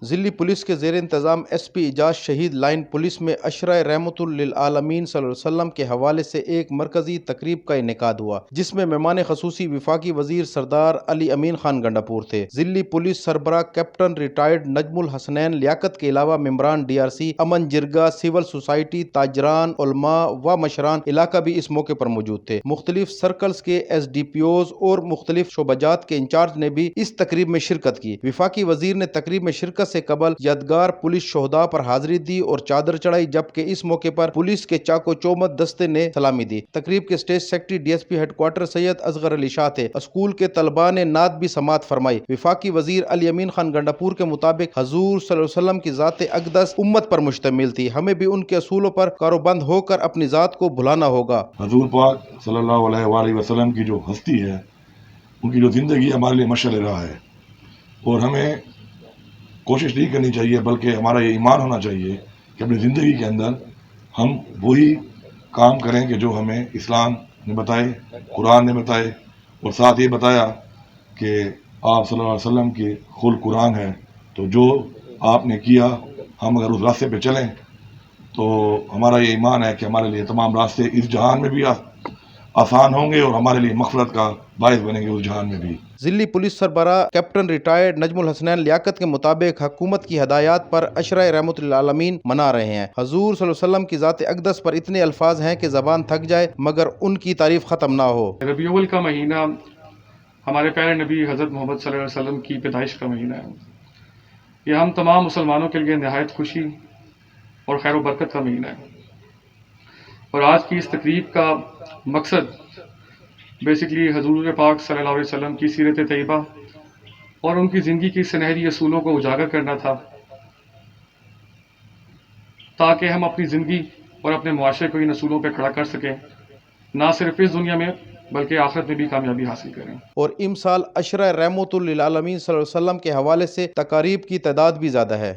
ضلعی پولیس کے زیر انتظام ایس پی اعجاز شہید لائن پولیس میں عشرہ رحمت للعالمین صلی اللہ علیہ وسلم کے حوالے سے ایک مرکزی تقریب کا انعقاد ہوا، جس میں مہمان خصوصی وفاقی وزیر سردار علی امین خان گنڈا پور تھے۔ ضلعی پولیس سربراہ کیپٹن ریٹائرڈ نجم الحسنین لیاقت کے علاوہ ممبران ڈی آر سی، امن جرگہ، سول سوسائٹی، تاجران، علماء و مشران علاقہ بھی اس موقع پر موجود تھے۔ مختلف سرکلز کے ایس ڈی پی اوز اور مختلف شعبجات کے انچارج نے بھی اس تقریب میں شرکت کی۔ وفاقی وزیر نے تقریب میں شرکت سے قبل یادگار پولیس شہداء پر حاضری دی اور چادر چڑھائی، جبکہ اس موقع پر پولیس کے چاق و چوبند دستے نے سلامی دی۔ تقریب کے state secretary D S P headquarter Syed Asghar Ali Shah تھے۔ اسکول کے طلباء نے نعت بھی سماعت فرمائی۔ وفاقی وزیر علی امین خان گنڈا پور کے مطابق حضور صلی اللہ علیہ وسلم کی ذات اقدس امت پر مشتمل تھی، ہمیں بھی ان کے اصولوں پر کاروبند ہو کر اپنی ذات کو بھلانا ہوگا۔ حضور پاک صلی اللہ علیہ وآلہ وسلم کی جو ہستی ہے، ان کی جو زندگی ہمارے لیے مشعل راہ ہے، اور ہمیں کوشش نہیں کرنی چاہیے بلکہ ہمارا یہ ایمان ہونا چاہیے کہ اپنی زندگی کے اندر ہم وہی کام کریں کہ جو ہمیں اسلام نے بتائے، قرآن نے بتائے، اور ساتھ یہ بتایا کہ آپ صلی اللہ علیہ وسلم کی خلق قرآن ہے، تو جو آپ نے کیا ہم اگر اس راستے پہ چلیں تو ہمارا یہ ایمان ہے کہ ہمارے لیے تمام راستے اس جہان میں بھی آسان ہوں گے اور ہمارے لیے مغفرت کا باعث بنیں گے اس جہان میں بھی۔ ضلعی پولیس سربراہ کیپٹن ریٹائرڈ نجم الحسنین لیاقت کے مطابق حکومت کی ہدایات پر عشرہ رحمت للعالمین منا رہے ہیں۔ حضور صلی اللہ علیہ وسلم کی ذات اقدس پر اتنے الفاظ ہیں کہ زبان تھک جائے مگر ان کی تعریف ختم نہ ہو۔ ربیع الاول کا مہینہ ہمارے پیارے نبی حضرت محمد صلی اللہ علیہ وسلم کی پیدائش کا مہینہ ہے۔ یہ ہم تمام مسلمانوں کے لیے نہایت خوشی اور خیر و برکت کا مہینہ ہے، اور آج کی اس تقریب کا مقصد بیسیکلی حضور پاک صلی اللہ علیہ وسلم کی سیرت طیبہ اور ان کی زندگی کی سنہری اصولوں کو اجاگر کرنا تھا، تاکہ ہم اپنی زندگی اور اپنے معاشرے کو ان اصولوں پہ کھڑا کر سکیں، نہ صرف اس دنیا میں بلکہ آخرت میں بھی کامیابی حاصل کریں۔ اور امسال عشرہ رحمت للعالمین صلی اللہ علیہ وسلم کے حوالے سے تقاریب کی تعداد بھی زیادہ ہے۔